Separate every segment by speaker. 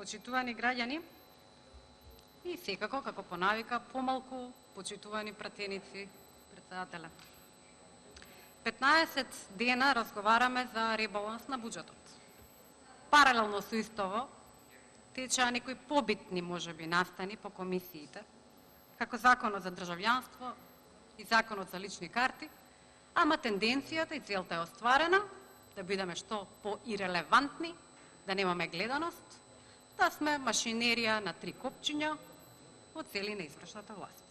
Speaker 1: почитувани граѓани и секако, како по навика, помалку почитувани пратеници, председателе. 15 дена разговараме за ребаланс на буџетот. Паралелно со истово, течеа некои побитни, можеби, настани по комисиите, како Законот за државјанство и Законот за лични карти, ама тенденцијата и целта е остварена, да бидеме што по-ирелевантни, да немаме гледаност, да сме машинерија на 3 копчиња од цели на извршната власт.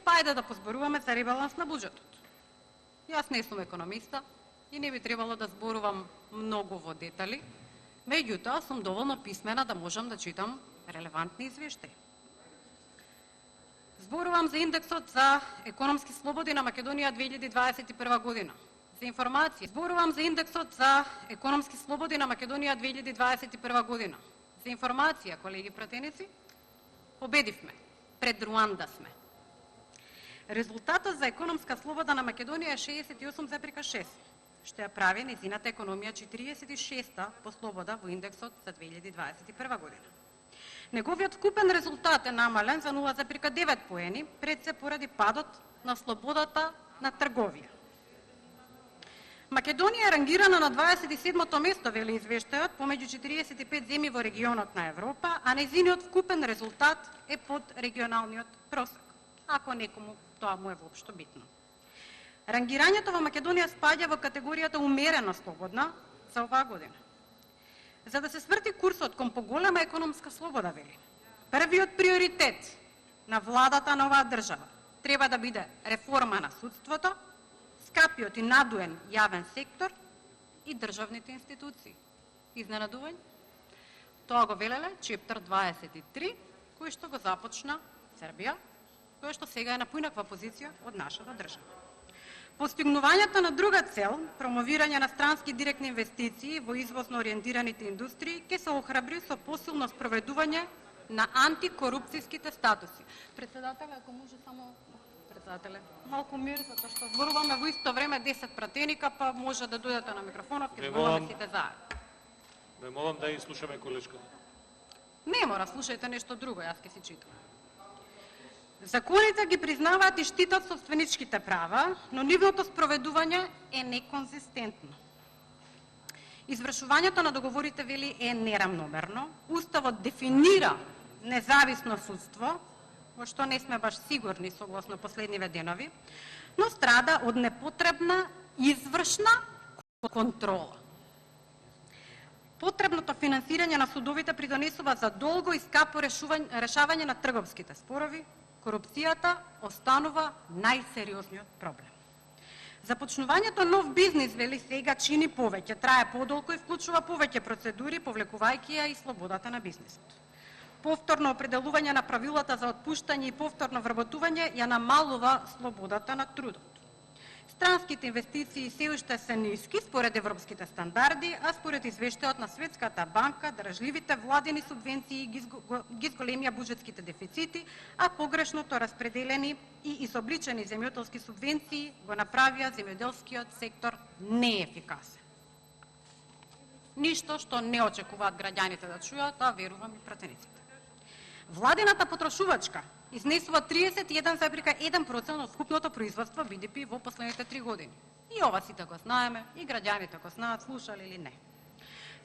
Speaker 1: Па ајде да позборуваме за ребаланс на буџетот. Јас не сум економиста и не би требало да зборувам многу во детали, меѓутоа сум доволно писмена да можам да читам релевантни извештаи. Зборувам за индексот за економски слободи на Македонија 2021 година. За информација, зборувам за индексот за економски слободи на Македонија 2021 година. За информација, колеги пратеници, победивме. Пред Руанда сме. Резултатот за економска слобода на Македонија е 68,6, што ја прави незината економија 46-та по слобода во индексот за 2021 година. Неговиот вкупен резултат е намален за 0,9 поени, пред се поради падот на слободата на трговија. Македонија е рангирана на 27-то место, вели извештајот, помеѓу 45 земји во регионот на Европа, а незиниот вкупен резултат е под регионалниот просек, ако некому тоа му е воопшто битно. Рангирањето во Македонија спаѓа во категоријата умерено слободна за оваа година. За да се сврти курсот кон поголема економска слобода, вели, првиот приоритет на владата на оваа држава треба да биде реформа на судството, скапиот и надуен јавен сектор и државните институции. Изненадување? Тоа го велеле чептар 23, кој што го започна Србија, кој што сега е на поинаква позиција од нашата држава. Постигнувањето на друга цел, промовирање на странски директни инвестиции во извозно ориентираните индустрии, ќе се охрабри со посилно спроведување на антикорупцијските статуси. Председателе, ако може само малку мир, затоа што зборуваме во исто време 10 пратеника, па може да дојдете на микрофонот, ќе зборуваме сите заедно.
Speaker 2: Ве молам да изслушаме колешката.
Speaker 1: Не мора, слушајте нешто друго, јас ќе си читам. Законите ги признаваат и штитат собственичките права, но нивното спроведување е неконзистентно. Извршувањето на договорите, вели, е нерамномерно. Уставот дефинира независно судство, во што не сме баш сигурни согласно последниве денови, но страда од непотребна извршна контрола. Потребното финансирање на судовите придонесува за долго и скапо решавање на трговските спорови. Корупцијата останува најсериозниот проблем. Започнувањето нов бизнис, вели, сега чини повеќе, трае подолго и вклучува повеќе процедури, повлекувајќи ја и слободата на бизнисот. Повторно определување на правилата за отпуштање и повторно вработување ја намалува слободата на трудот. Странските инвестиции се уште се ниски според европските стандарди, а според извештајот на Светската банка, држливите владени субвенции ги зголемија буџетските дефицити, а погрешното распределени и изобличени земјоделски субвенции го направија земјоделскиот сектор неефикасен. Ништо што не очекуваат граѓаните да чујат, а верувам и пратениците. Владината потрошувачка изнесува 31,1% од вкупното производство БДП во последните 3 години. И ова сите го знаеме, и граѓаните го знаат, слушали или не.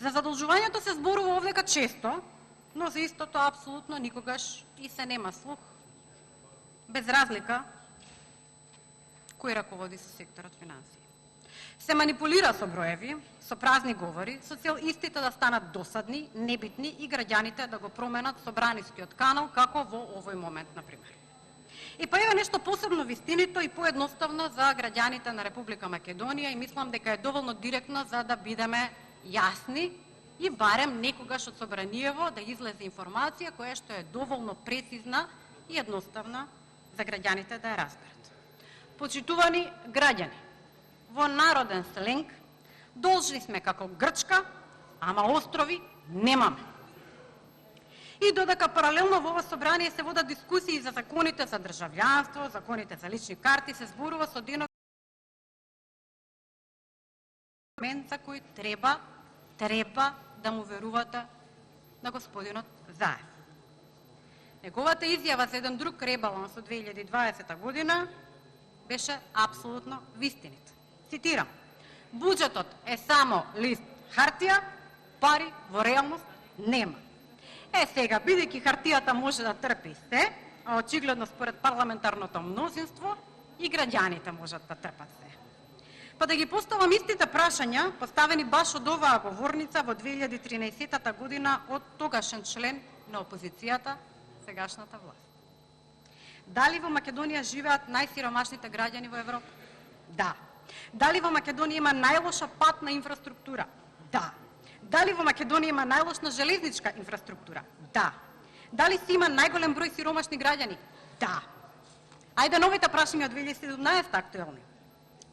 Speaker 1: За задолжувањето се зборува овдека често, но за истото апсолутно никогаш и се нема слух, без разлика кој раководи со секторот финансии. Се манипулира со броеви, со празни говори, со цел истите да станат досадни, небитни и граѓаните да го променат собранискиот канал, како во овој момент, например. И па еве нешто посебно вистинито и поедноставно за граѓаните на Република Македонија и мислам дека е доволно директно за да бидеме јасни и барем некогаш од собраниево да излезе информација која што е доволно прецизна и едноставна за граѓаните да ја разберат. Почитувани граѓани, во народен сленг, должни сме како Грчка, ама острови немаме. И додека паралелно во ова собрание се водат дискусии за законите за државјанство, законите за лични карти, се зборува со денот за кој треба да му верувате на господинот Заев. Неговата изјава за еден друг ребаланс од 2020 година беше апсолутно вистинит. Цитирам: буџетот е само лист хартија, пари во реалност нема. Сега, бидејќи хартијата може да трпи се, а очигледно според парламентарното мнозинство и граѓаните можат да трпат се. Па да ги поставам истите прашања, поставени баш од оваа говорница во 2013 година од тогашен член на опозицијата, сегашната власт. Дали во Македонија живеат најсиромашните граѓани во Европа? Да. Дали во Македонија има најлоша патна инфраструктура? Да. Дали во Македонија има најлоша железничка инфраструктура? Да. Дали си има најголем број сиромашни граѓани? Да. Ајде новите прашања од 2017 актуелни.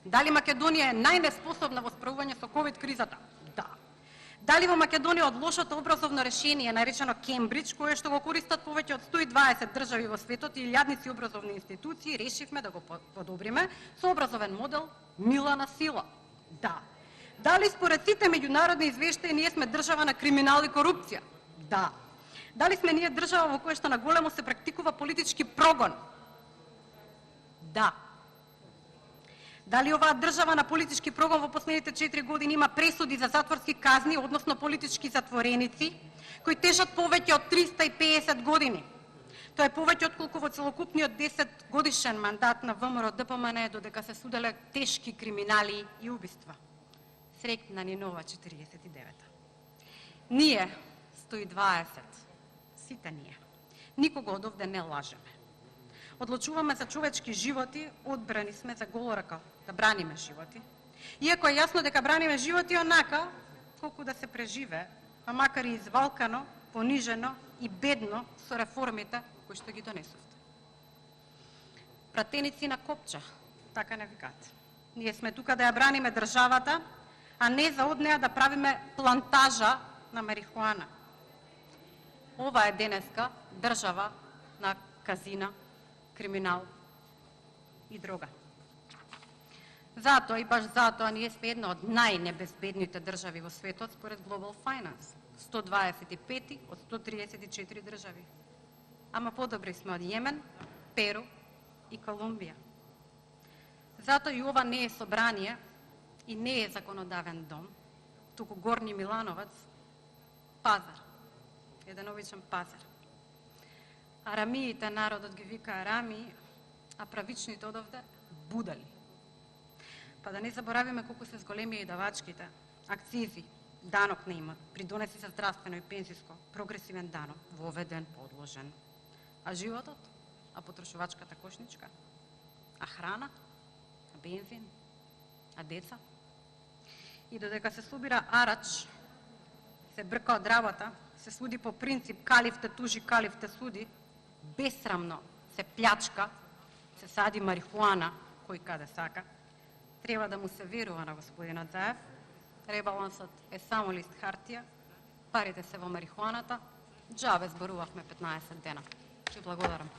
Speaker 1: Дали Македонија е најнеспособна во справување со ковид кризата? Да. Дали во Македонија од лошото образовно решение наречено Кембридж, кое што го користат повеќе од 120 држави во светот и илјадници образовни институции, решивме да го подобриме со образовен модел мила на сила? Да. Дали според сите меѓународни извештаи ние сме држава на криминал и корупција? Да. Дали сме ние држава во која што на големо се практикува политички прогон? Да. Дали оваа држава на политички прогон во последните 4 години има пресуди за затворски казни, односно политички затвореници, кои тежат повеќе од 350 години? Тоа е повеќе отколку во целокупниот 10 годишен мандат на ВМРО ДПМН, додека се суделе тешки криминали и убиства. Среќна ни нова 49-та. Ние, 120, сите ние, никого од овде не лажеме. Одлучуваме за човечки животи, одбрани сме за голорака да браниме животи. Иако е јасно дека браниме животи онака, колку да се преживе, а макар и извалкано, понижено и бедно со реформите кои што ги донесовте. Пратеници на копча, така не викате. Ние сме тука да ја браниме државата, а не за од неа да правиме плантажа на марихуана. Ова е денеска држава на казина, криминал и дрога. Затоа и баш затоа ние сме една од најнебезбедните држави во светот според Global Finance, 125 од 134 држави. Ама подобри сме од Јемен, Перу и Колумбија. Затоа и ова не е собрание и не е законодавен дом, туку Горни Милановац, пазар, еден обичен пазар. Арамиите народот ги вика арамии, а правичните одовде будали. Па да не заборавиме колку се зголемија и давачките, акцизи, данок не имат, придонеси за здравствено и пензиско, прогресивен данок, воведен, подложен. А животот, а потрошувачката кошничка, а храна, а бензин, а деца. И додека се собира арач, се брка од работа, се суди по принцип калив те тужи, калив те суди, бесрамно се плячка, се сади марихуана, кој каде сака, треба да му се верува на господинот Заев. Ребалансот е само лист хартија, парите се во марихуаната, џабе зборувавме 15 дена. Ќе благодарам.